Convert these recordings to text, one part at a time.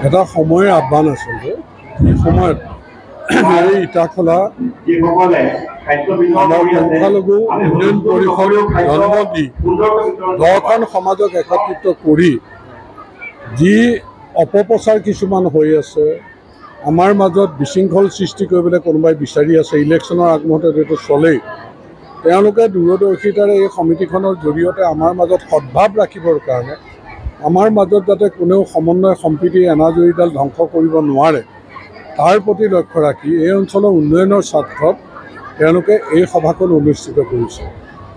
এটা সময়ৰ আহ্বান আচলতে এই সময়ত এই ইটাখলা আমাৰ সংখ্যালঘু উন্নয়ন পৰিষদ জন্ম দি 10খন সমাজক একত্ৰিত কৰি যি অপপ্ৰচাৰ কিছুমান হৈ আছে, আমাৰ মাজত বিশৃংখল সৃষ্টি কৰিবলৈ কোনোবাই বিচাৰি আছে, ইলেকশ্যনৰ আগমুহূৰ্তত এইটো চলেই, তেওঁলোকে দূৰদৰ্শিতাৰে এই সমিতিখনৰ জৰিয়তে আমাৰ মাজত সদ্ভাৱ ৰাখিবৰ কাৰণে, আমাৰ মাজত যাতে কোনেও সমন্বয় সম্প্ৰীতি এনাজৰীডাল ধ্বংস কৰিব নোৱাৰে, তাৰ প্ৰতি লক্ষ্য ৰাখি এই অঞ্চলৰ উন্নয়নৰ স্বাৰ্থত তেওঁলোকে এই সভাখন অনুষ্ঠিত কৰিছে।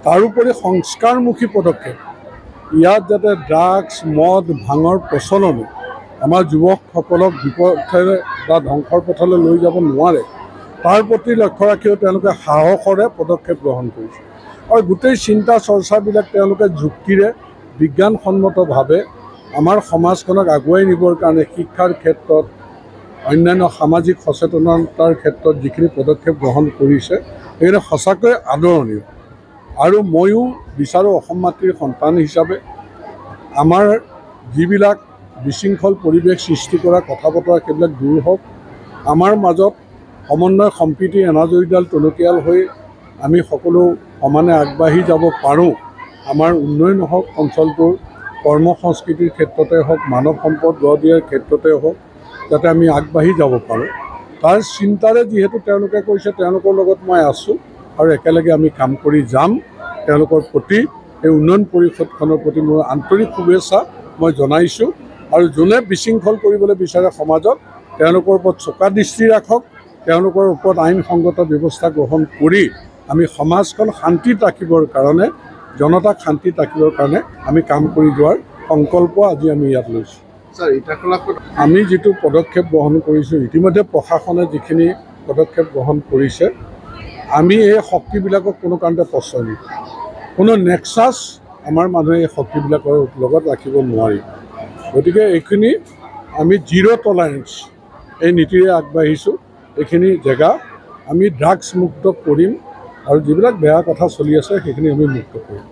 তাৰোপৰি সংস্কাৰমুখী পদক্ষেপ, ইয়াত যাতে ড্ৰাগছ মদ ভাঙৰ প্ৰচলনে আমাৰ যুৱকসকলক বিপথেৰে বা ধ্বংসৰ পথলৈ লৈ যাব নোৱাৰে, তাৰ প্ৰতি লক্ষ্য ৰাখিও তেওঁলোকে সাহসৰে পদক্ষেপ গ্ৰহণ কৰিছে। আৰু গোটেই চিন্তা চৰ্চাবিলাক তেওঁলোকে যুক্তিৰে বিজ্ঞানসন্মতভাৱে আমাৰ সমাজখনক আগুৱাই নিবৰ কাৰণে শিক্ষাৰ ক্ষেত্ৰত অন্যান্য সামাজিক সচেতনতাৰ ক্ষেত্ৰত যিখিনি পদক্ষেপ গ্ৰহণ কৰিছে সেইখিনি সঁচাকৈ আদৰণীয়। আৰু ময়ো বিচাৰোঁ অসম মাতৃৰ সন্তান হিচাপে আমাৰ যিবিলাক বিশৃংখল পৰিৱেশ সৃষ্টি কৰা কথা বতৰা সেইবিলাক দূৰ হওক, আমাৰ মাজত সমন্বয় সম্প্ৰীতি এনাজৰীডাল টনকিয়াল হৈ আমি সকলো সমানে আগবাঢ়ি যাব পাৰোঁ। আমাৰ উন্নয়ন হওক, অঞ্চলটোৰ কৰ্ম সংস্কৃতিৰ ক্ষেত্ৰতে হওক, মানৱ সম্পদ গঢ় দিয়াৰ ক্ষেত্ৰতে হওক, যাতে আমি আগবাঢ়ি যাব পাৰোঁ, তাৰ চিন্তাৰে যিহেতু তেওঁলোকে কৰিছে, তেওঁলোকৰ লগত মই আছোঁ আৰু একেলগে আমি কাম কৰি যাম। তেওঁলোকৰ প্ৰতি এই উন্নয়ন পৰিষদখনৰ প্ৰতি মোৰ আন্তৰিক শুভেচ্ছা মই জনাইছোঁ। আৰু যোনে বিশৃংখল কৰিবলৈ বিচাৰে সমাজত, তেওঁলোকৰ ওপৰত চোকা দৃষ্টি ৰাখক, তেওঁলোকৰ ওপৰত আইনসংগত ব্যৱস্থা গ্ৰহণ কৰি আমি সমাজখন শান্তিত ৰাখিবৰ কাৰণে, জনতাক শান্তিত ৰাখিবৰ কাৰণে আমি কাম কৰি যোৱাৰ সংকল্প আজি আমি ইয়াত লৈছোঁ। আমি যিটো পদক্ষেপ গ্ৰহণ কৰিছোঁ, ইতিমধ্যে প্ৰশাসনে যিখিনি পদক্ষেপ গ্ৰহণ কৰিছে, আমি এই শক্তিবিলাকক কোনো কাৰণতে প্ৰশ্ৰয় নিদিওঁ। কোনো নেক্সাছ আমাৰ মানুহে এই শক্তিবিলাকৰ লগত ৰাখিব নোৱাৰি। গতিকে এইখিনি আমি জিৰ' টলাৰেঞ্চ এই নীতিৰে আগবাঢ়িছোঁ। এইখিনি জেগা আমি ড্ৰাগছ মুক্ত কৰিম আৰু যিবিলাক বেয়া কথা চলি আছে সেইখিনি আমি মুক্ত কৰিম।